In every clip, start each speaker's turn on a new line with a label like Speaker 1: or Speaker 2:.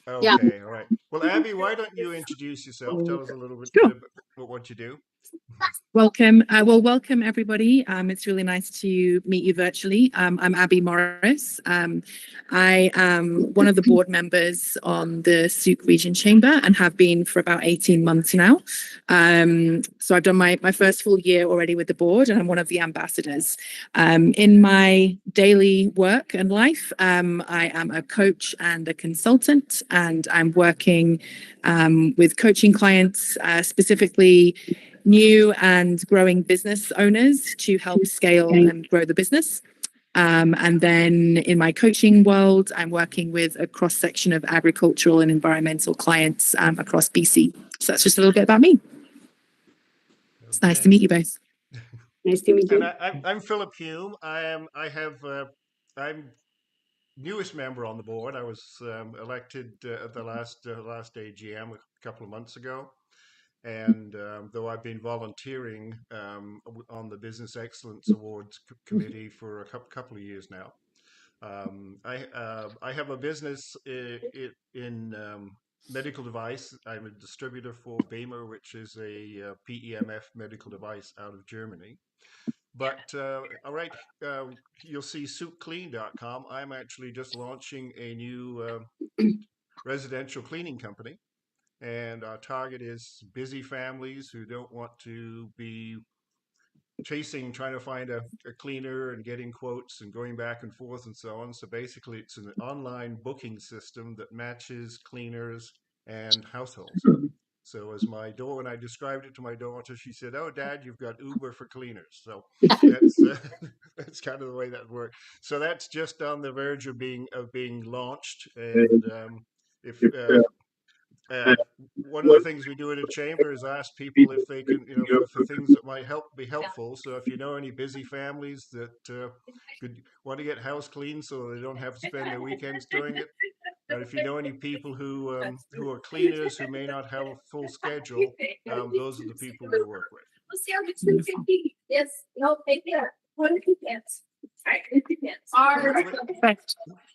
Speaker 1: Yeah.
Speaker 2: Okay, all right. Well, Abbie, why don't you introduce yourself? Tell us a little bit
Speaker 1: Sure.
Speaker 2: about what you do.
Speaker 1: Welcome. Welcome everybody. It's really nice to meet you virtually. I'm Abbie Morris. I am one of the board members on the Souk Region Chamber and have been for about 18 months now. So I've done my first full year already with the board, and I'm one of the ambassadors. In my daily work and life, I am a coach and a consultant, and I'm working with coaching clients, specifically new and growing business owners to help scale and grow the business. And then in my coaching world, I'm working with a cross section of agricultural and environmental clients across BC. So that's just a little bit about me. It's nice to
Speaker 2: Okay.
Speaker 1: meet you both.
Speaker 3: Nice to meet
Speaker 2: And
Speaker 3: you.
Speaker 2: I'm Philip Hume. I'm newest member on the board. I was elected at the last AGM a couple of months ago. And though I've been volunteering on the Business Excellence Awards Committee for a couple of years now, I have a business in medical device. I'm a distributor for BEMER, which is a PEMF medical device out of Germany. But all right, you'll see soukclean.com. I'm actually just launching a new residential cleaning company. And our target is busy families who don't want to be trying to find a cleaner and getting quotes and going back and forth and so on. So basically, it's an online booking system that matches cleaners and households. So when I described it to my daughter, she said, "Oh, Dad, you've got Uber for cleaners." So that's that's kind of the way that works. So that's just on the verge of being launched, and if one of the things we do at a chamber is ask people if they can, for things that might be helpful. So if you know any busy families that could want to get house clean so they don't have to spend their weekends doing it, and if you know any people who are cleaners who may not have a full schedule, those are the people we work with.
Speaker 3: Yes. No, take care. What are the pants?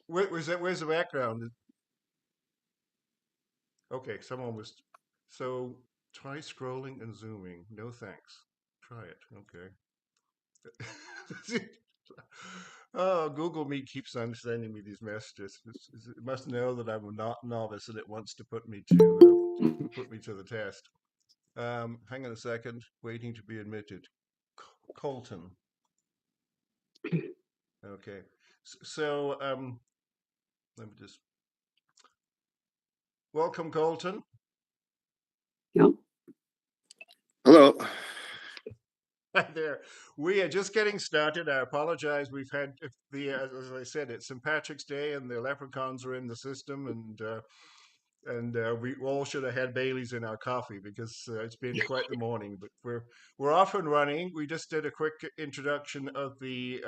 Speaker 2: Where's the background? Okay, someone was. So try scrolling and zooming. No thanks. Try it. Okay. Oh, Google Meet keeps on sending me these messages. It must know that I'm not novice and it wants to put me to the test. Hang on a second. Waiting to be admitted. Colton. Okay. So let me just welcome Colton.
Speaker 3: Yeah.
Speaker 4: Hello.
Speaker 2: Hi there. We are just getting started. I apologize. We've had as I said, it's St. Patrick's Day and the leprechauns are in the system, and we all should have had Baileys in our coffee because it's been quite the morning. But we're off and running. We just did a quick introduction of the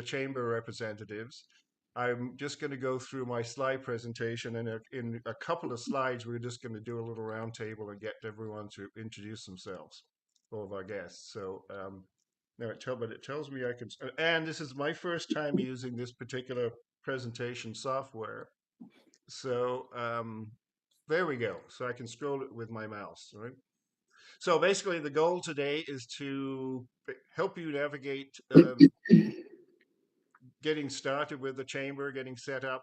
Speaker 2: chamber representatives. I'm just going to go through my slide presentation, and in a couple of slides, we're just going to do a little roundtable and get everyone to introduce themselves, all of our guests. So now it tells me I can, and this is my first time using this particular presentation software. So there we go. So I can scroll it with my mouse, right? So basically the goal today is to help you navigate getting started with the chamber, getting set up,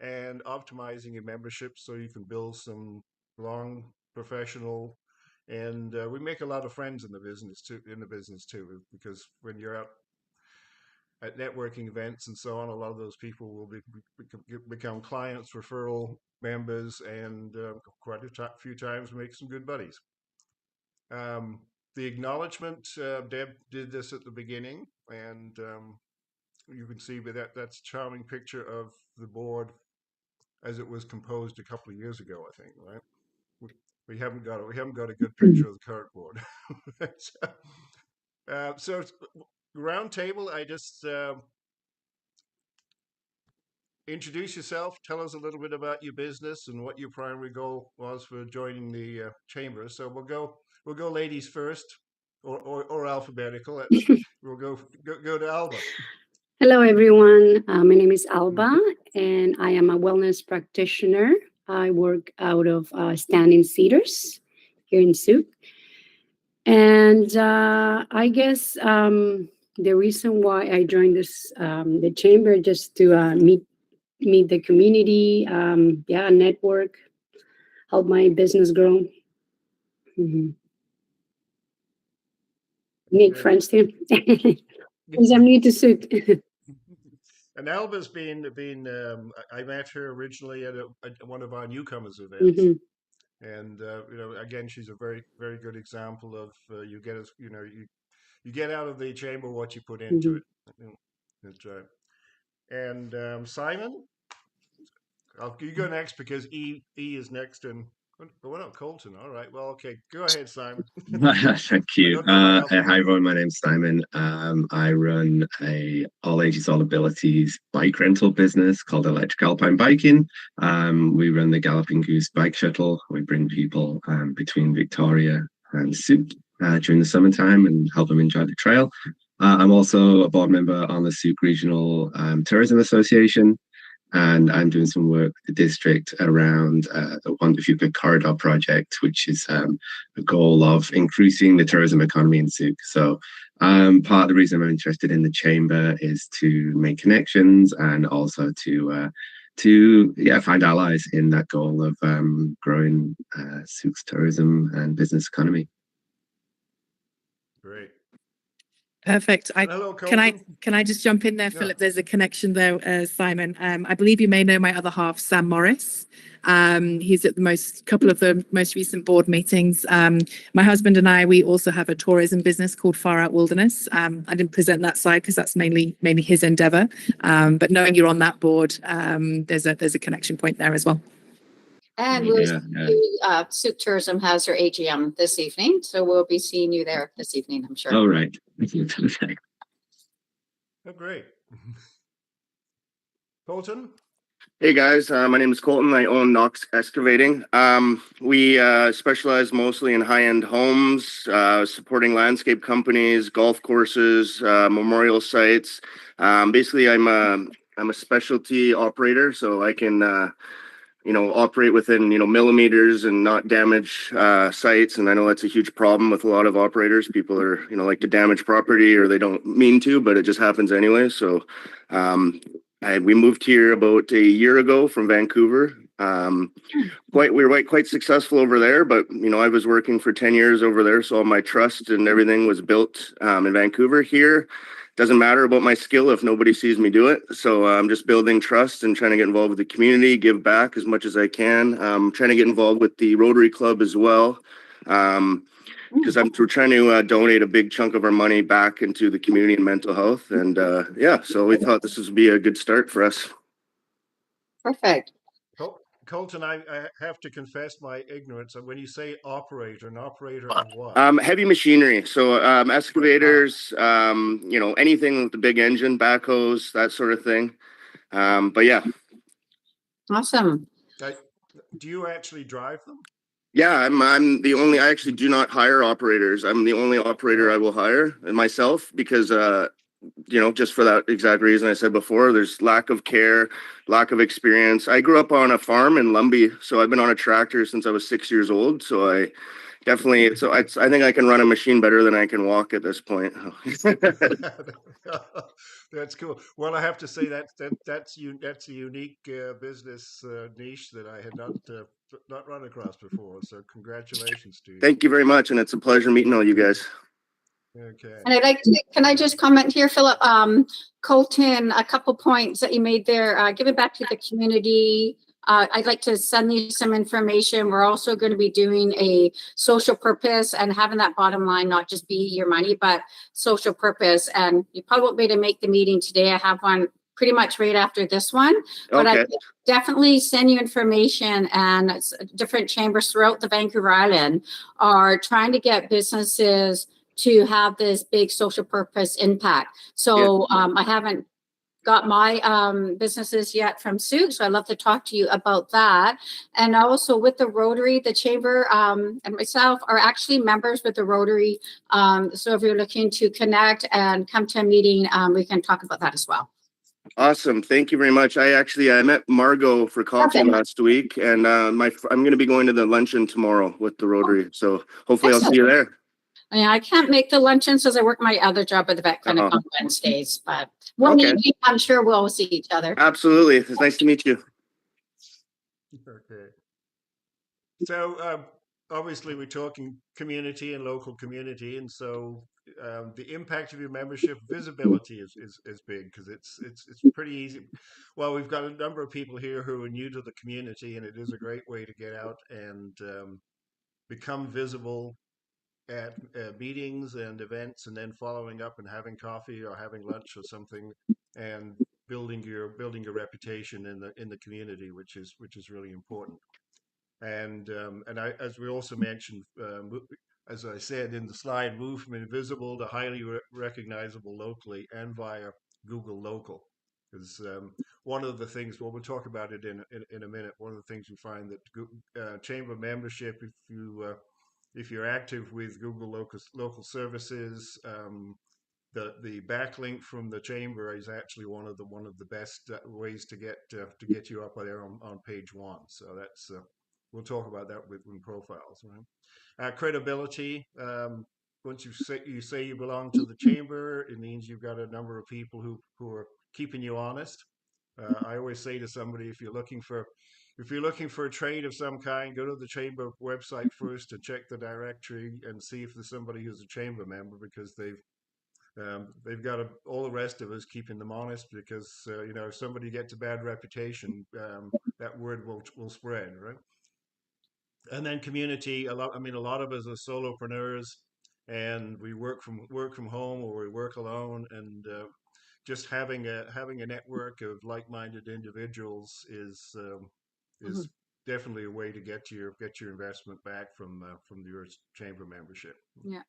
Speaker 2: and optimizing your membership so you can build some long professional, and we make a lot of friends in the business too, because when you're out at networking events and so on, a lot of those people will become clients, referral members, and quite a few times make some good buddies. The acknowledgement, Deb did this at the beginning, and you can see that's a charming picture of the board as it was composed a couple of years ago, I think, right? We haven't got a good picture of the current board. So round table, I just introduce yourself, tell us a little bit about your business and what your primary goal was for joining the chamber. So we'll go ladies first, or alphabetical. We'll go to Alba.
Speaker 5: Hello, everyone. My name is Alba, and I am a wellness practitioner. I work out of standing Cedars here in Souk. And I guess the reason why I joined this the chamber just to meet the community, network, help my business grow, make
Speaker 2: Good.
Speaker 5: friends too. Because I'm new to Souk.
Speaker 2: And Alba's been. I met her originally at one of our newcomers events, and again, she's a very, very good example of you get out of the chamber what you put into it. That's right. And Simon, you go next because E is next, and we're not Colton. All right. Well, okay. Go ahead, Simon.
Speaker 4: Thank you. Hi, everyone. My name's Simon. I run a all ages, all abilities bike rental business called Electric Alpine Biking. We run the Galloping Goose bike shuttle. We bring people between Victoria and Souk during the summertime and help them enjoy the trail. I'm also a board member on the Souk Regional Tourism Association. And I'm doing some work with the district around the One Future Corridor project, which is a goal of increasing the tourism economy in Souk. So part of the reason I'm interested in the chamber is to make connections and also to find allies in that goal of growing Souk's tourism and business economy.
Speaker 2: Great.
Speaker 1: Perfect.
Speaker 2: Hello,
Speaker 1: can I just jump in there, Philip? There's a connection there, Simon. I believe you may know my other half, Sam Morris. He's at couple of the most recent board meetings. My husband and I, we also have a tourism business called Far Out Wilderness. I didn't present that side because that's mainly his endeavor. But knowing you're on that board, there's a connection point there as well.
Speaker 3: And Souk Tourism has their AGM this evening, so we'll be seeing you there this evening, I'm sure.
Speaker 4: All right.
Speaker 2: Oh, great. Colton?
Speaker 6: Hey guys, my name is Colton. I own Knox Excavating. We specialize mostly in high-end homes, supporting landscape companies, golf courses, memorial sites. Basically, I'm a specialty operator, so I can operate within millimeters and not damage sites. And I know that's a huge problem with a lot of operators. People are like to damage property, or they don't mean to, but it just happens anyway. So we moved here about a year ago from Vancouver. We were quite successful over there, but I was working for 10 years over there, so all my trust and everything was built in Vancouver. Here doesn't matter about my skill if nobody sees me do it. So I'm just building trust and trying to get involved with the community, give back as much as I can. Trying to get involved with the Rotary Club as well, because we're trying to donate a big chunk of our money back into the community and mental health. And so we thought this would be a good start for us.
Speaker 3: Perfect.
Speaker 2: Colton, I have to confess my ignorance. When you say operator, an operator of what?
Speaker 6: Heavy machinery. So excavators, anything with the big engine, backhoes, that sort of thing. But yeah.
Speaker 3: Awesome.
Speaker 2: Do you actually drive them?
Speaker 6: Yeah, I'm the only. I actually do not hire operators. I'm the only operator I will hire myself because just for that exact reason I said before. There's lack of care, lack of experience. I grew up on a farm in Lumbee, so I've been on a tractor since I was 6 years old. So I definitely, I think I can run a machine better than I can walk at this point.
Speaker 2: That's cool. Well, I have to say that's a unique business niche that I had not run across before. So congratulations to you.
Speaker 6: Thank you very much, and it's a pleasure meeting all you guys.
Speaker 2: Okay.
Speaker 3: And can I just comment here, Philip? Colton, a couple points that you made there. Give it back to the community. I'd like to send you some information. We're also going to be doing a social purpose and having that bottom line not just be your money, but social purpose. And you probably won't be able to make the meeting today. I have one pretty much right after this one. But I definitely send you information, and different chambers throughout the Vancouver Island are trying to get businesses to have this big social purpose impact. So I haven't got my businesses yet from Souk, so I'd love to talk to you about that. And also with the Rotary, the Chamber and myself are actually members with the Rotary. So if you're looking to connect and come to a meeting, we can talk about that as well.
Speaker 6: Awesome. Thank you very much. I met Margot for coffee
Speaker 3: Okay.
Speaker 6: last week, and I'm going to be going to the luncheon tomorrow with the Rotary. So hopefully I'll see you there.
Speaker 3: Yeah, I can't make the luncheons because I work my other job at the vet clinic on Wednesdays, but one evening I'm sure we'll see each other.
Speaker 6: Absolutely. It's nice to meet you.
Speaker 2: Okay. So obviously we're talking community and local community, and so the impact of your membership visibility is big, because it's pretty easy. Well, we've got a number of people here who are new to the community, and it is a great way to get out and become visible at meetings and events, and then following up and having coffee or having lunch or something, and building your reputation in the community, which is really important. And as we also mentioned, as I said in the slide, move from invisible to highly recognizable locally and via Google Local. Because one of the things, well, we'll talk about it in a minute. One of the things we find that chamber membership, if you're active with Google local services, the backlink from the chamber is actually one of the best ways to get you up there on page one. So that's we'll talk about that in profiles. Right? Credibility. Once you say you belong to the chamber, it means you've got a number of people who are keeping you honest. I always say to somebody, if you're looking for a trade of some kind, go to the chamber website first and check the directory and see if there's somebody who's a chamber member, because they've got all the rest of us keeping them honest, because if somebody gets a bad reputation, that word will spread, right? And then community. A lot of us are solopreneurs, and we work from home, or we work alone, and just having a network of like-minded individuals is definitely a way to get your investment back from your chamber membership.
Speaker 3: Yeah.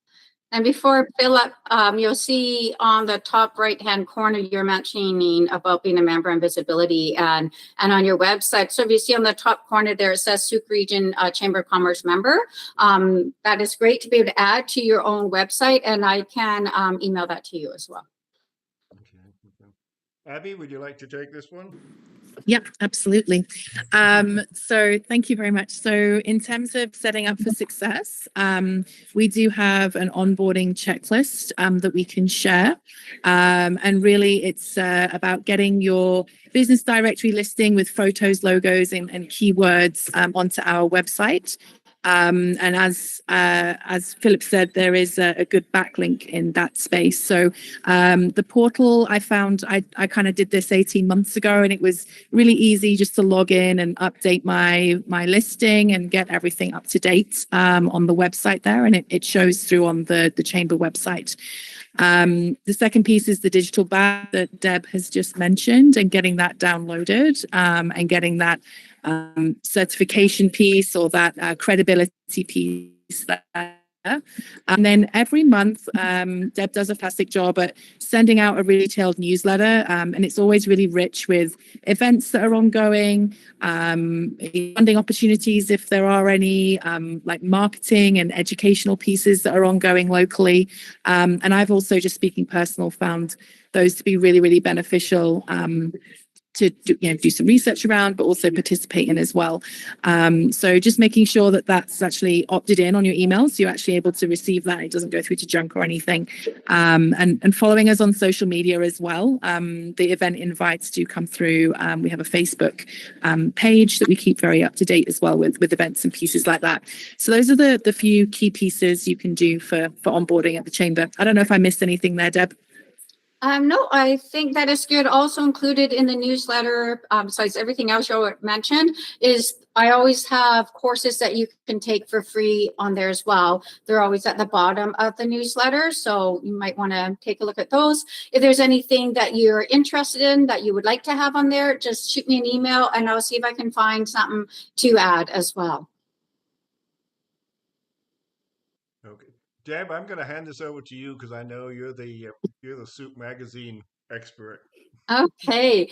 Speaker 3: And before Philip, you'll see on the top right-hand corner, you're mentioning about being a member and visibility, and on your website. So if you see on the top corner there, it says Souk Region Chamber of Commerce member. That is great to be able to add to your own website, and I can email that to you as well.
Speaker 2: Okay. Abbie, would you like to take this one?
Speaker 1: Yeah, absolutely. So thank you very much. So in terms of setting up for success, we do have an onboarding checklist that we can share. And really it's about getting your business directory listing with photos, logos, and keywords onto our website. And as Philip said, there is a good backlink in that space. So the portal, I found, I kind of did this 18 months ago, and it was really easy just to log in and update my listing and get everything up to date on the website there, and it shows through on the chamber website. The second piece is the digital badge that Deb has just mentioned, and getting that downloaded and getting that certification piece, or that credibility piece there. And then every month, Deb does a fantastic job at sending out a really detailed newsletter, and it's always really rich with events that are ongoing, funding opportunities if there are any, like marketing and educational pieces that are ongoing locally. And I've also, just speaking personal, found those to be really, really beneficial to do some research around, but also participate in as well. So just making sure that that's actually opted in on your email, so you're actually able to receive that. It doesn't go through to junk or anything. And following us on social media as well. The event invites do come through. We have a Facebook page that we keep very up to date as well with events and pieces like that. So those are the few key pieces you can do for onboarding at the chamber. I don't know if I missed anything there, Deb.
Speaker 3: No, I think that is good. Also included in the newsletter, besides everything else you mentioned, is I always have courses that you can take for free on there as well. They're always at the bottom of the newsletter, so you might want to take a look at those. If there's anything that you're interested in that you would like to have on there, just shoot me an email and I'll see if I can find something to add as well.
Speaker 2: Okay. Deb, I'm going to hand this over to you, because I know you're the Souk magazine expert.
Speaker 3: Okay.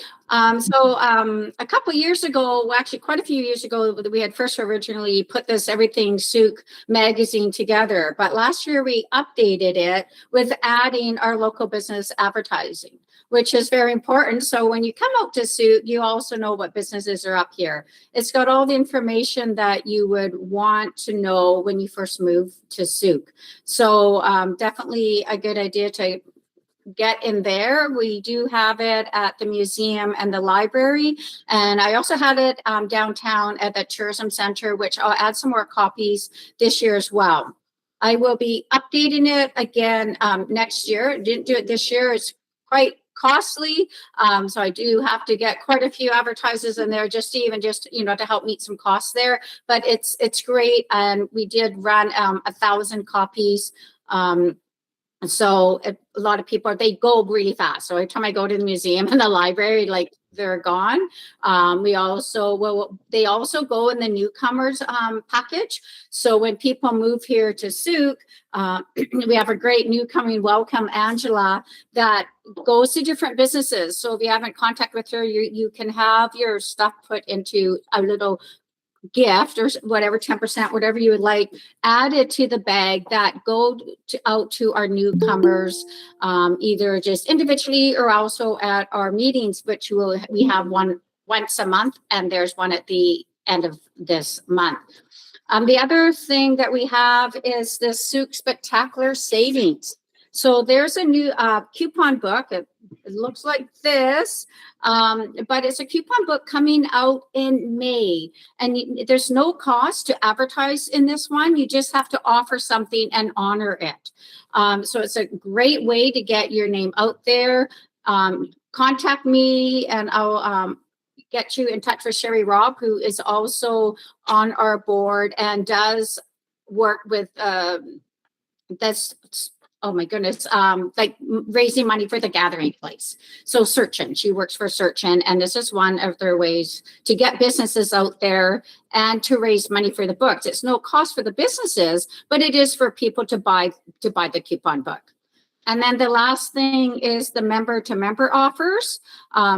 Speaker 3: So a couple of years ago, well, actually quite a few years ago, we had first originally put this Everything Souk magazine together. But last year we updated it with adding our local business advertising. which is very important. So when you come out to Souk, you also know what businesses are up here. It's got all the information that you would want to know when you first move to Souk. So definitely a good idea to get in there. We do have it at the museum and the library. And I also had it downtown at the tourism center, which I'll add some more copies this year as well. I will be updating it again next year. Didn't do it this year. It's quite costly. So I do have to get quite a few advertisers in there just to help meet some costs there. But it's great. And we did run 1,000 copies. So a lot of people, they go really fast. So every time I go to the museum and the library, like they're gone. They also go in the newcomers package. So when people move here to Souk, we have a great newcomer welcome, Angela, that goes to different businesses. So if you haven't contact with her, you can have your stuff put into a little gift or whatever, 10%, whatever you would like, added to the bag that go out to our newcomers, either just individually or also at our meetings, which we have one once a month, and there's one at the end of this month. The other thing that we have is the Souk Spectacular Savings. So there's a new coupon book. It looks like this, but it's a coupon book coming out in May. And there's no cost to advertise in this one. You just have to offer something and honor it. So it's a great way to get your name out there. Contact me and I'll get you in touch with Sherry Robb, who is also on our board and does work with oh my goodness, like raising money for the gathering place. So Searchin, she works for Searchin, and this is one of their ways to get businesses out there and to raise money for the books. It's no cost for the businesses, but it is for people to buy the coupon book. And then the last thing is the member-to-member offers.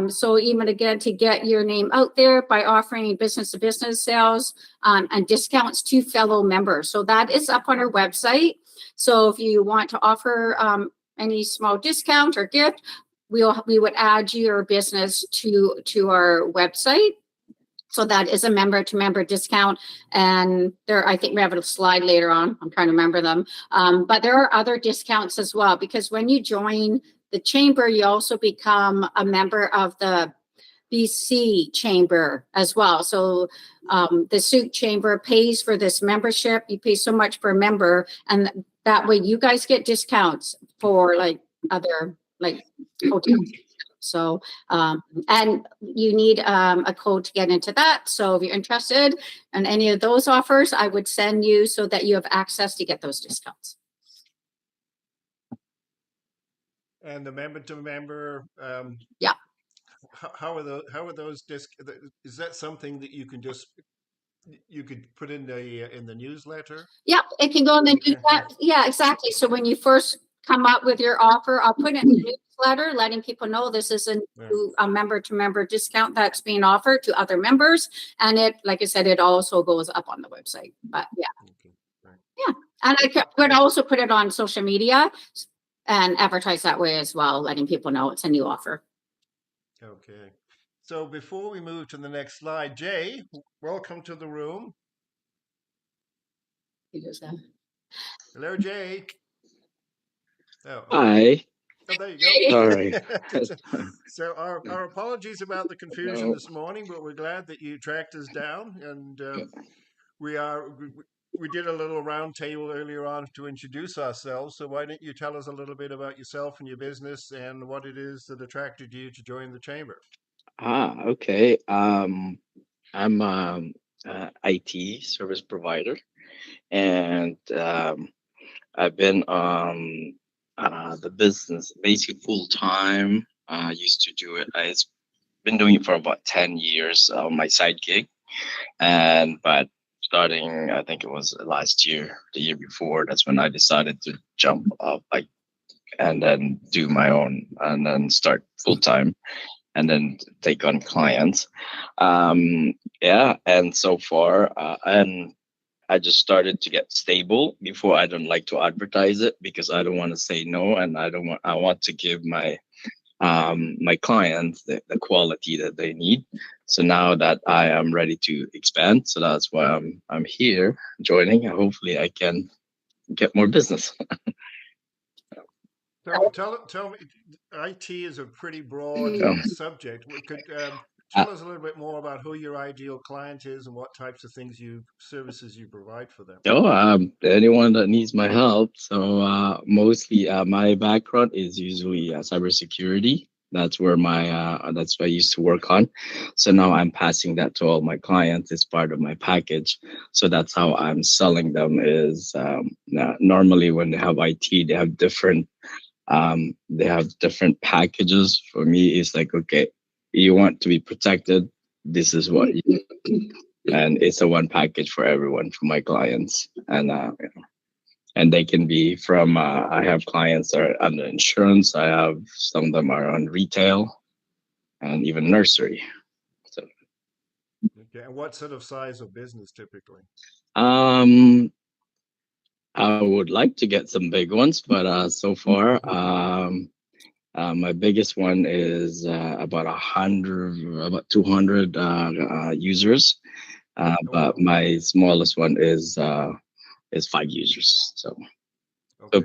Speaker 3: So even again, to get your name out there by offering business-to-business sales and discounts to fellow members. So that is up on our website. So if you want to offer any small discount or gift, we would add your business to our website. So that is a member-to-member discount. And I think we have a slide later on. I'm trying to remember them. But there are other discounts as well, because when you join the chamber, you also become a member of the BC chamber as well. So the Souk chamber pays for this membership. You pay so much per member, and that way you guys get discounts for like other like hotels. So and you need a code to get into that. So if you're interested in any of those offers, I would send you so that you have access to get those discounts.
Speaker 2: And the member-to-member,
Speaker 3: yeah.
Speaker 2: How are those is that something that you could put in the newsletter? Yeah,
Speaker 3: it can go in the newsletter. Yeah, exactly. So when you first come up with your offer, I'll put it in the newsletter, letting people know this is a member-to-member discount that's being offered to other members. And it, like I said, it also goes up on the website. But yeah. Okay. Right. Yeah. And I would also put it on social media and advertise that way as well, letting people know it's a new offer.
Speaker 2: Okay. So before we move to the next slide, Jay, welcome to the room. Hello, Jay. Oh,
Speaker 7: Hi.
Speaker 2: Oh, there you go.
Speaker 7: All right.
Speaker 2: So our apologies about the confusion this morning, but we're glad that you tracked us down, and we did a little round table earlier on to introduce ourselves. So why don't you tell us a little bit about yourself and your business and what it is that attracted you to join the chamber?
Speaker 7: Okay. I'm IT service provider, and I've been the business basically full time. I used to do it. I've been doing it for about 10 years on my side gig, but starting, I think it was last year, the year before, that's when I decided to jump up and then do my own and then start full time and then take on clients. And so far, and I just started to get stable before. I don't like to advertise it because I don't want to say no, and I want to give my my clients the quality that they need. So now that I am ready to expand, so that's why I'm here joining, and hopefully I can get more business.
Speaker 2: Tell me, IT is a pretty broad
Speaker 7: Yeah.
Speaker 2: subject. Could tell us a little bit more about who your ideal client is and what types of services you provide for them.
Speaker 7: Anyone that needs my help. So mostly my background is usually cybersecurity. That's where that's what I used to work on. So now I'm passing that to all my clients as part of my package. So that's how I'm selling them is normally when they have IT, they have different packages. For me, it's like, okay, you want to be protected. This is what you and it's a one package for everyone, for my clients. And they can be from, I have clients that are under insurance. I have some of them are on retail and even nursery. So,
Speaker 2: okay. And what sort of size of business typically?
Speaker 7: I would like to get some big ones, but so far, my biggest one is about 200 users. But my smallest one is 5 users. So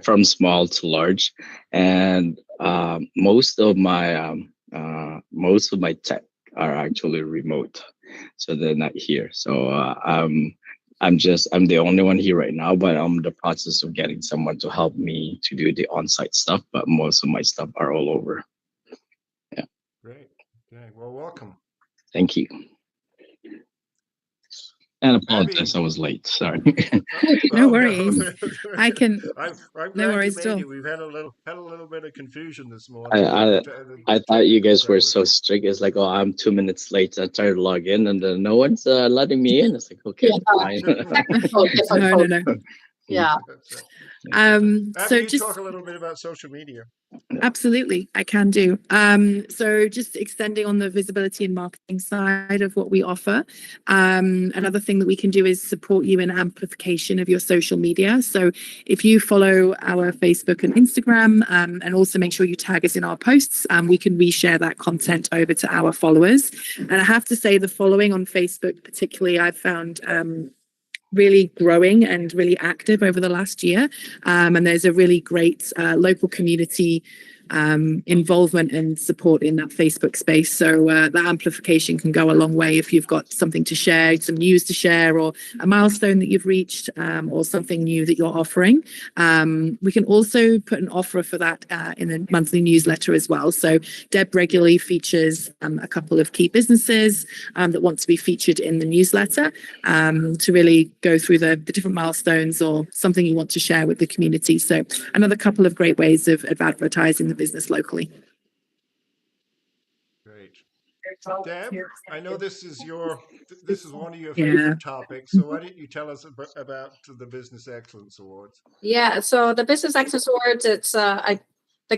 Speaker 7: from small to large, and most of my tech are actually remote, so they're not here. So I'm the only one here right now, but I'm in the process of getting someone to help me to do the on-site stuff. But most of my stuff are all over. Yeah.
Speaker 2: Great. Okay. Well, welcome.
Speaker 7: Thank you. And apologize, I was late. Sorry.
Speaker 1: No worries.
Speaker 2: No.
Speaker 1: I can.
Speaker 2: I'm
Speaker 1: No
Speaker 2: glad
Speaker 1: worries
Speaker 2: you
Speaker 1: at all.
Speaker 2: made it. We've had a little bit of confusion this morning.
Speaker 7: I thought you guys were so strict. It's like, oh, I'm 2 minutes late. I tried to log in, and then no one's letting me in. It's like, okay, fine.
Speaker 1: No.
Speaker 3: Yeah.
Speaker 2: Abbie,
Speaker 1: So
Speaker 2: you
Speaker 1: just
Speaker 2: talk a little bit about social media.
Speaker 1: absolutely, I can do. So just extending on the visibility and marketing side of what we offer. Another thing that we can do is support you in amplification of your social media. So if you follow our Facebook and Instagram, and also make sure you tag us in our posts, we can reshare that content over to our followers. And I have to say, the following on Facebook, particularly, I've found really growing and really active over the last year. And there's a really great local community involvement and support in that Facebook space. So that amplification can go a long way if you've got something to share, some news to share, or a milestone that you've reached, or something new that you're offering. We can also put an offer for that in the monthly newsletter as well. So Deb regularly features a couple of key businesses that want to be featured in the newsletter, to really go through the different milestones or something you want to share with the community. So another couple of great ways of advertising the business locally.
Speaker 2: Great. Deb, I know this is one of your favorite topics. So why don't you tell us about the Business Excellence Awards?
Speaker 3: Yeah, so the Business Excellence Awards, it's the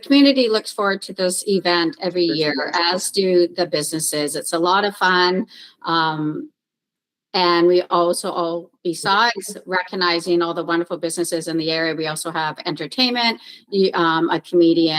Speaker 3: community looks forward to this event every year, as do the businesses. It's a lot of fun. And we also, besides recognizing all the wonderful businesses in the area, we also have entertainment. A comedian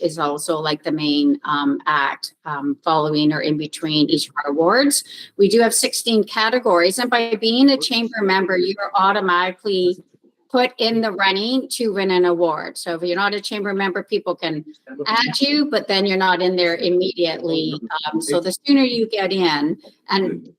Speaker 3: is also like the main act following or in between each of our awards. We do have 16 categories. And by being a chamber member, you are automatically put in the running to win an award. So if you're not a chamber member, people can add you, but then you're not in there immediately. So the sooner you get in, and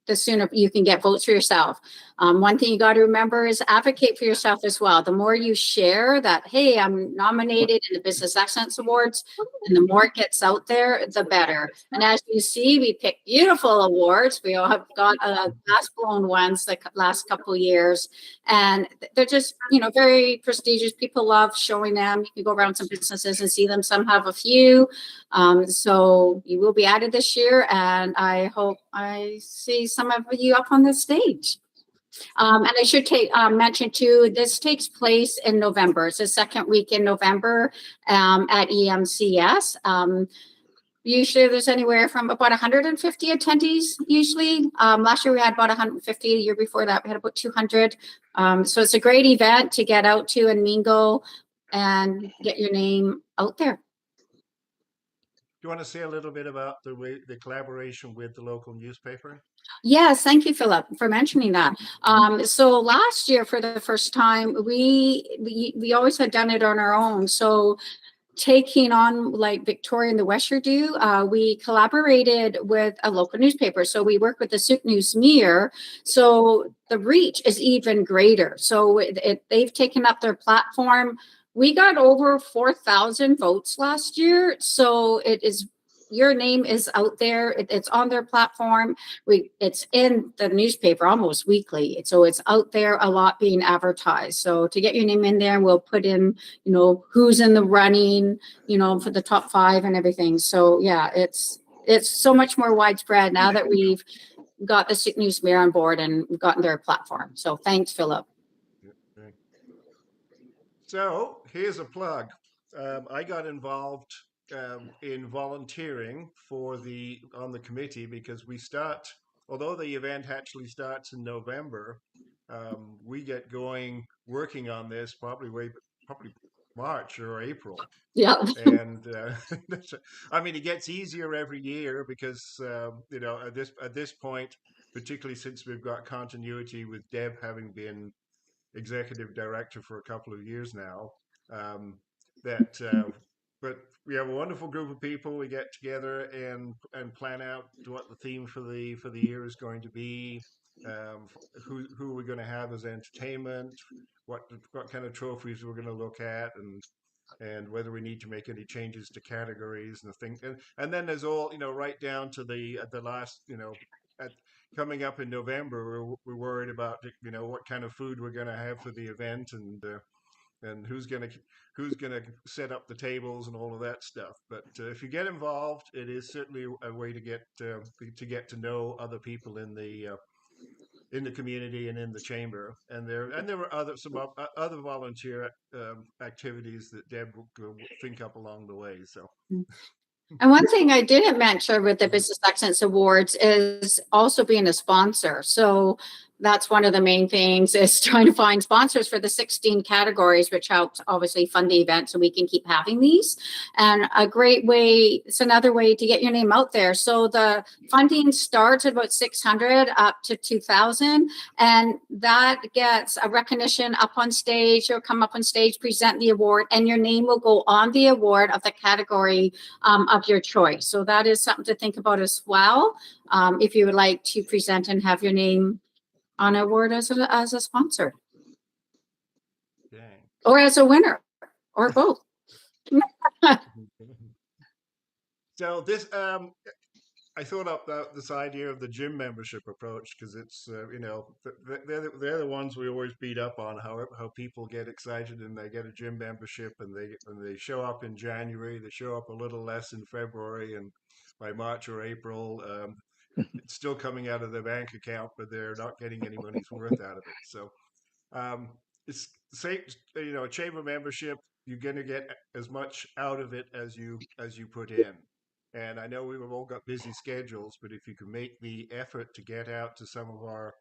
Speaker 3: the sooner you can get votes for yourself. One thing you got to remember is advocate for yourself as well. The more you share that, hey, I'm nominated in the Business Excellence Awards, and the more it gets out there, the better. And as you see, we pick beautiful awards. We all have got glass-blown ones the last couple of years, and they're just, very prestigious. People love showing them. You can go around some businesses and see them. Some have a few. So you will be added this year, and I hope I see some of you up on the stage. And I should mention too, this takes place in November. It's the second week in November at EMCS. Usually there's anywhere from about 150 attendees usually. Last year we had about 150. The year before that we had about 200. So it's a great event to get out to and mingle and get your name out there.
Speaker 2: you want to say a little bit about the collaboration with the local newspaper?
Speaker 3: Yes, thank you, Philip, for mentioning that. So last year, for the first time, we always had done it on our own. So taking on like Victoria and the Westshore we collaborated with a local newspaper. So we work with the Souk News Mirror. So the reach is even greater. So they've taken up their platform. We got over 4,000 votes last year. So your name is out there. It's on their platform. It's in the newspaper almost weekly. So it's out there a lot being advertised. So to get your name in there, we'll put in, who's in the running, for the top 5 and everything. So yeah, it's so much more widespread now that we've got the Souk News Mirror on board and we've gotten their platform. So thanks, Philip.
Speaker 2: So here's a plug. I got involved in volunteering on the committee because although the event actually starts in November, we get going working on this probably March or April.
Speaker 3: Yeah.
Speaker 2: And I mean, it gets easier every year because at this point, particularly since we've got continuity with Deb having been executive director for a couple of years now, but we have a wonderful group of people. We get together and plan out what the theme for the year is going to be, who we're going to have as entertainment, what kind of trophies we're going to look at, and whether we need to make any changes to categories and the thing. And then there's all, right down to the last, coming up in November, we're worried about, what kind of food we're going to have for the event, and who's going to set up the tables and all of that stuff. But if you get involved, it is certainly a way to get to know other people in the community and in the chamber. And there were some other volunteer activities that Deb will think up along the way. So.
Speaker 3: And one thing I didn't mention with the Business Excellence Awards is also being a sponsor. So that's one of the main things, is trying to find sponsors for the 16 categories, which helps obviously fund the event so we can keep having these. And it's another way to get your name out there. So the funding starts at about 600 up to 2,000, and that gets a recognition up on stage. You'll come up on stage, present the award, and your name will go on the award of the category of your choice. So that is something to think about as well, if you would like to present and have your name on an award as a sponsor.
Speaker 2: Dang.
Speaker 3: Or as a winner, or both.
Speaker 2: So this, I thought up this idea of the gym membership approach because it's, they're the ones we always beat up on, how people get excited and they get a gym membership and they show up in January, they show up a little less in February, and by March or April, it's still coming out of their bank account, but they're not getting any money's worth out of it. So it's the same, a chamber membership, you're going to get as much out of it as you put in. And I know we've all got busy schedules, but if you can make the effort to get out to some of our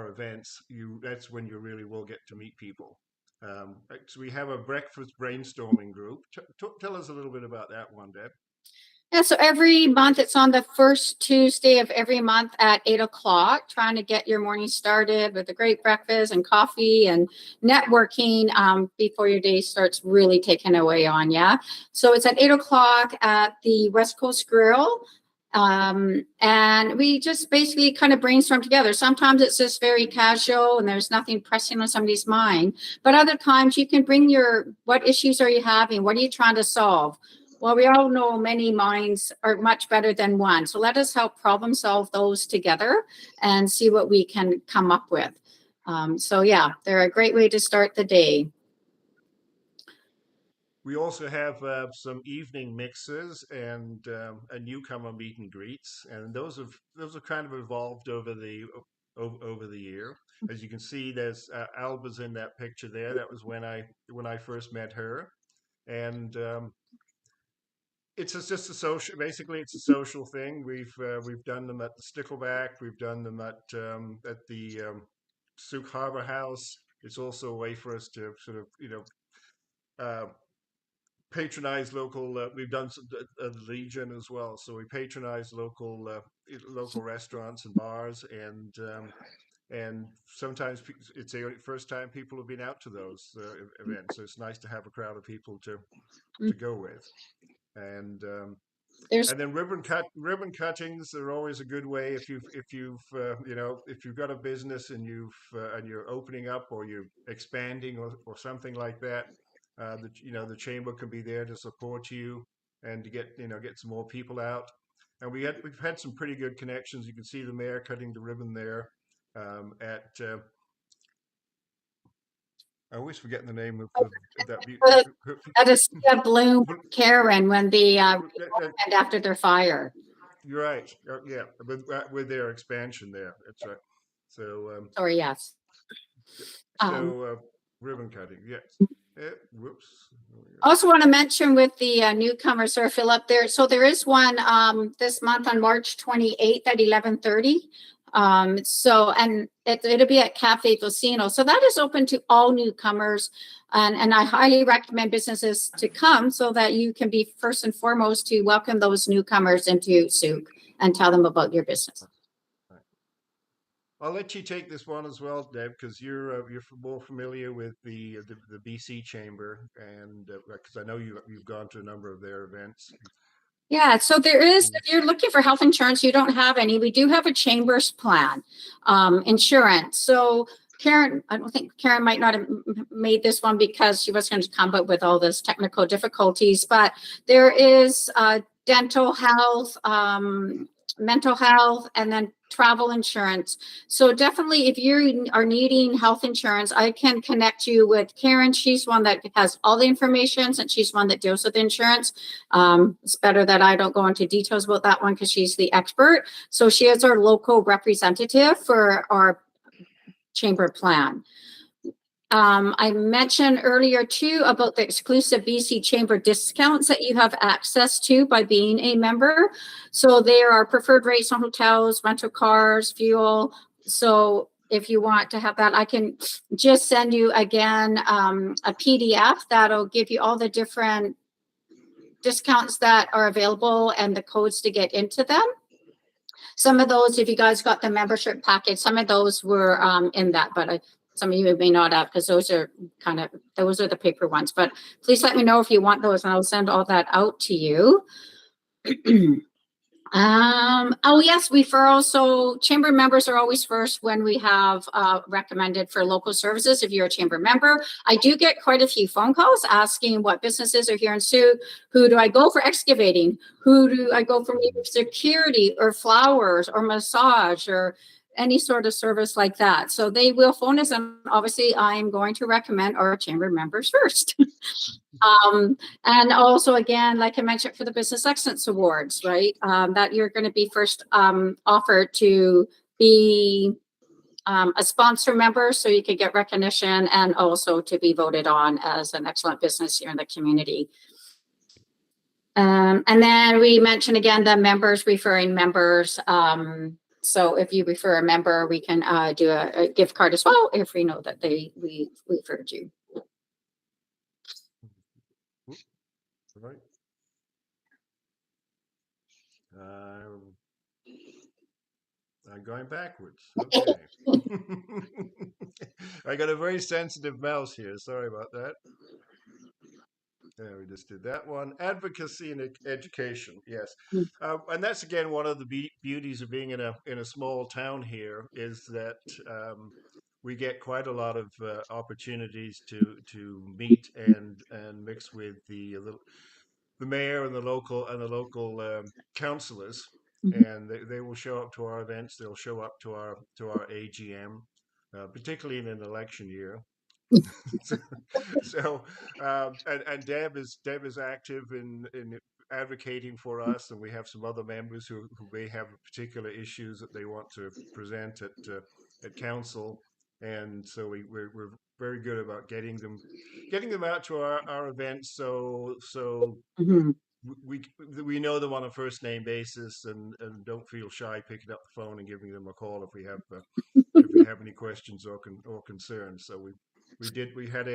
Speaker 2: events, that's when you really will get to meet people. So we have a breakfast brainstorming group. Tell us a little bit about that one, Deb.
Speaker 3: Yeah, so every month, it's on the first Tuesday of every month at 8 o'clock, trying to get your morning started with a great breakfast and coffee and networking before your day starts really taking away on you. So it's at 8 o'clock at the West Coast Grill. And we just basically kind of brainstorm together. Sometimes it's just very casual and there's nothing pressing on somebody's mind. But other times you can bring what issues are you having? What are you trying to solve? Well, we all know many minds are much better than one. So let us help problem solve those together and see what we can come up with. So yeah, they're a great way to start the day.
Speaker 2: We also have some evening mixes and a newcomer meet and greets, and those have kind of evolved over the year. As you can see, there's Alba's in that picture there. That was when I first met her, and it's just a social. Basically, it's a social thing. We've done them at the Stickleback. We've done them at the Souk Harbor House. It's also a way for us to sort of patronize local. We've done a Legion as well, so we patronize local restaurants and bars, and sometimes it's the first time people have been out to those events, so it's nice to have a crowd of people to go with. And then ribbon cuttings are always a good way if you've if you've got a business and you're opening up or you're expanding or something like that. The chamber can be there to support you and to get some more people out. And we've had some pretty good connections. You can see the mayor cutting the ribbon there at. I always forget the name of that.
Speaker 3: At a Bloom Karen when the and after their fire.
Speaker 2: You're right. Yeah, with their expansion there. That's right. So.
Speaker 3: Sorry. Yes.
Speaker 2: Ribbon cutting. Yes. Whoops.
Speaker 3: Also want to mention with the newcomer, Sir Philip, so there is one this month on March 28th at 11:30. And it'll be at Cafe Vicino. So that is open to all newcomers. And I highly recommend businesses to come so that you can be first and foremost to welcome those newcomers into Souk and tell them about your business.
Speaker 2: I'll let you take this one as well, Deb, because you're more familiar with the BC Chamber, and because I know you've gone to a number of their events.
Speaker 3: Yeah, so there is, if you're looking for health insurance, you don't have any. We do have a chamber's plan, insurance. So Karen, I don't think Karen might not have made this one because she was going to come up with all this technical difficulties, but there is dental health, mental health, and then travel insurance. So definitely if you are needing health insurance, I can connect you with Karen. She's one that has all the information since she's one that deals with insurance. It's better that I don't go into details about that one because she's the expert. So she is our local representative for our chamber plan. I mentioned earlier too about the exclusive BC Chamber discounts that you have access to by being a member. So there are preferred rates on hotels, rental cars, fuel. So if you want to have that, I can just send you again a PDF that'll give you all the different discounts that are available and the codes to get into them. Some of those, if you guys got the membership package, some of those were in that, but some of you may not have because those are the paper ones. But please let me know if you want those and I'll send all that out to you. Oh yes, so chamber members are always first when we have recommended for local services. If you're a chamber member, I do get quite a few phone calls asking what businesses are here in Souk. Who do I go for excavating? Who do I go for security or flowers or massage or any sort of service like that? So they will phone us, and obviously I'm going to recommend our chamber members first. And also, again, like I mentioned, for the Business Excellence Awards, right, that you're going to be first offered to be a sponsor member so you can get recognition and also to be voted on as an excellent business here in the community. And then we mentioned again the members referring members. So if you refer a member, we can do a gift card as well if we know that we referred you.
Speaker 2: Right. I'm going backwards. Okay. I got a very sensitive mouse here. Sorry about that. Yeah, we just did that one. Advocacy and education. Yes, and that's again one of the beauties of being in a small town here is that we get quite a lot of opportunities to meet and mix with the mayor and the local councillors, and they will show up to our events. They'll show up to our AGM, particularly in an election year. And Deb is active in advocating for us, and we have some other members who may have particular issues that they want to present at council, and so we're very good about getting them out to our events. So we know them on a first name basis, and don't feel shy picking up the phone and giving them a call if we have any questions or concerns. So we had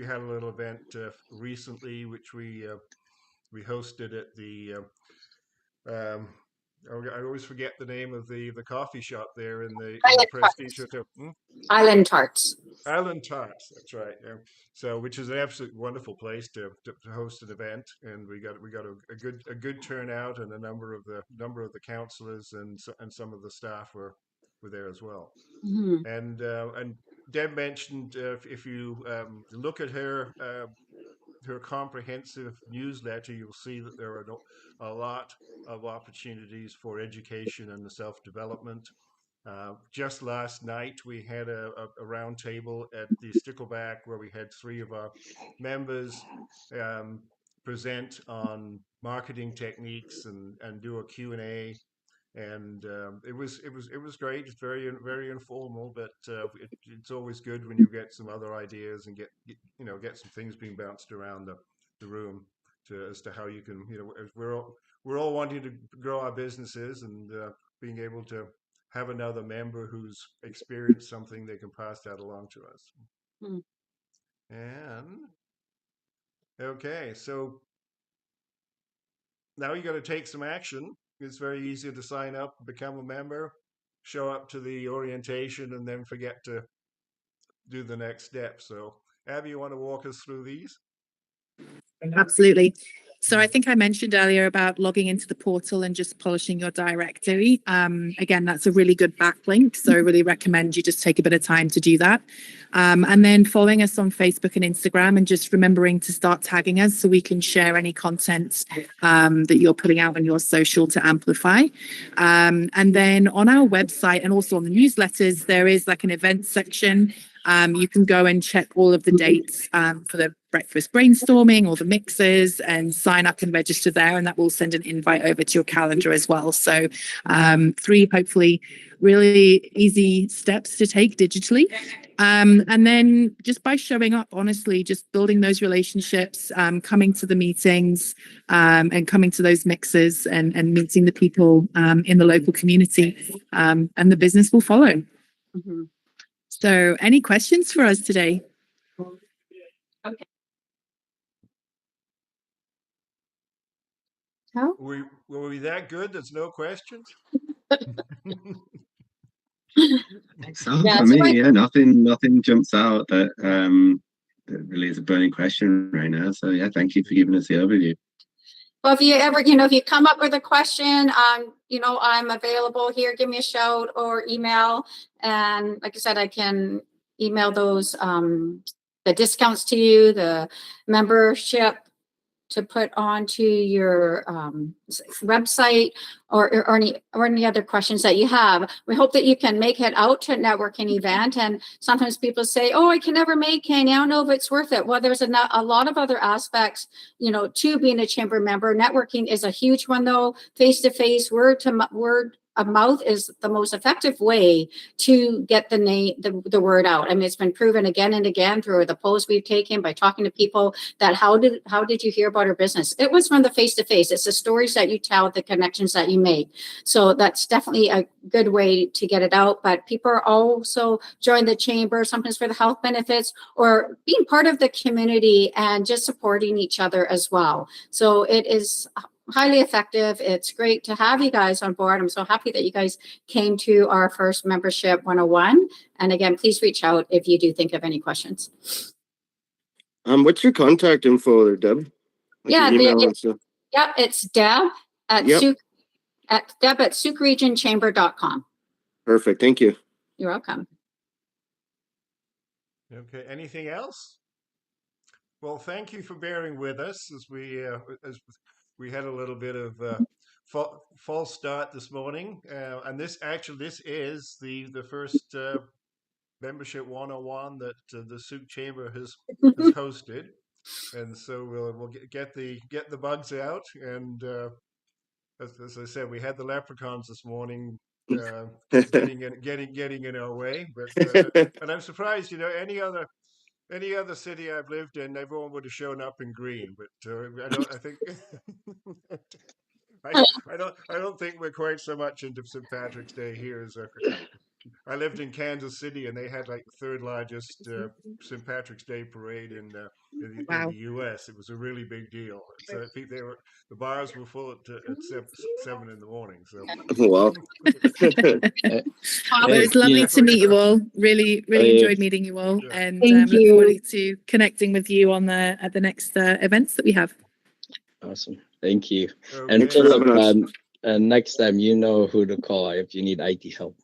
Speaker 2: had a little event recently, which we hosted at the. I always forget the name of the coffee shop there in the Prestige Hotel.
Speaker 3: Island Tarts.
Speaker 2: Island Tarts, that's right. Yeah. So, which is an absolutely wonderful place to host an event, and we got a good turnout, and a number of the councillors and some of the staff were there as well.
Speaker 3: Mhm.
Speaker 2: And Deb mentioned if you look at her comprehensive newsletter, you'll see that there are a lot of opportunities for education and self-development. Just last night, we had a round table at the Stickleback where we had 3 of our members present on marketing techniques and do a Q&A. And it was great. It's very informal, but it's always good when you get some other ideas and get some things being bounced around the room as to how you can, we're all wanting to grow our businesses, and being able to have another member who's experienced something, they can pass that along to us.
Speaker 3: Hmm.
Speaker 2: And okay, so now you got to take some action. It's very easy to sign up, become a member, show up to the orientation, and then forget to do the next step. So, Abbie, you want to walk us through these?
Speaker 1: Absolutely. So I think I mentioned earlier about logging into the portal and just polishing your directory. Again, that's a really good backlink. So I really recommend you just take a bit of time to do that. And then following us on Facebook and Instagram, and just remembering to start tagging us so we can share any content that you're putting out on your social to amplify. And then on our website and also on the newsletters, there is like an events section. You can go and check all of the dates for the breakfast brainstorming or the mixers, and sign up and register there, and that will send an invite over to your calendar as well. So 3 hopefully really easy steps to take digitally. And then just by showing up, honestly, just building those relationships, coming to the meetings, and coming to those mixers, and meeting the people in the local community, and the business will follow.
Speaker 3: Mm-hmm.
Speaker 1: So any questions for us today?
Speaker 3: Okay. No?
Speaker 2: Were we that good? There's no questions?
Speaker 4: So
Speaker 3: Yeah,
Speaker 4: for
Speaker 3: so
Speaker 4: me, yeah, nothing jumps out that really is a burning question right now. So yeah, thank you for giving us the overview.
Speaker 3: Well, if you ever, if you come up with a question, I'm available here. Give me a shout or email. And like I said, I can email those, the discounts to you, the membership to put onto your website, or any other questions that you have. We hope that you can make it out to a networking event. And sometimes people say, oh, I can never make any. I don't know if it's worth it. Well, there's a lot of other aspects, to being a chamber member. Networking is a huge one, though. Face-to-face, word of mouth is the most effective way to get the word out. I mean, it's been proven again and again through the polls we've taken by talking to people that how did you hear about our business? It was from the face-to-face. It's the stories that you tell, the connections that you make. So that's definitely a good way to get it out. But people are also join the chamber, sometimes for the health benefits, or being part of the community and just supporting each other as well. So it is highly effective. It's great to have you guys on board. I'm so happy that you guys came to our first membership 101. And again, please reach out if you do think of any questions.
Speaker 6: What's your contact info there, Deb?
Speaker 3: Yeah,
Speaker 6: it's
Speaker 3: Deb at Souk at soukregionchamber.com.
Speaker 6: Perfect. Thank you.
Speaker 3: You're welcome.
Speaker 2: Okay. Anything else? Well, thank you for bearing with us as we had a little bit of false start this morning, and this is the first membership 101 that the Souk Chamber has hosted, and so we'll get the bugs out. And as I said, we had the leprechauns this morning getting in our way, but and I'm surprised, any other city I've lived in, everyone would have shown up in green, but I think I don't think we're quite so much into St. Patrick's Day here as I lived in Kansas City, and they had like the third largest St. Patrick's Day parade in
Speaker 1: Wow.
Speaker 2: the U.S. It was a really big deal. So the bars were full at 7 in the morning. So
Speaker 6: Well,
Speaker 1: Well, it's lovely to meet you all. Really enjoyed meeting you all,
Speaker 2: Yeah.
Speaker 1: and
Speaker 5: Thank
Speaker 1: look
Speaker 5: you.
Speaker 1: forward to connecting with you on at the next events that we have.
Speaker 7: Awesome. Thank you.
Speaker 2: Okay.
Speaker 7: And
Speaker 6: Thanks for
Speaker 7: Philip,
Speaker 6: having us.
Speaker 7: and next time you know who to call if you need IT help.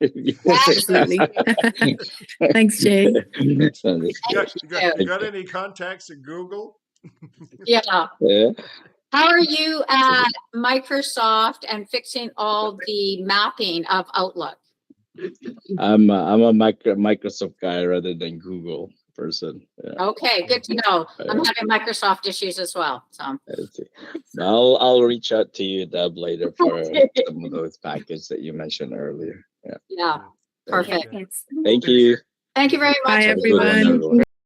Speaker 1: Absolutely. Thanks, Jay.
Speaker 2: You got any contacts at Google?
Speaker 3: Yeah.
Speaker 7: Yeah.
Speaker 3: How are you at Microsoft and fixing all the mapping of Outlook?
Speaker 7: I'm a Microsoft guy rather than Google person. Yeah.
Speaker 3: Okay, good to know. I'm having Microsoft issues as well. So
Speaker 7: I see. I'll reach out to you, Deb, later for some of those packages that you mentioned earlier. Yeah.
Speaker 3: yeah, perfect.
Speaker 7: Thank you.
Speaker 3: Thank you very much.
Speaker 1: Bye,
Speaker 7: Have a good one,
Speaker 1: everyone.
Speaker 7: everyone.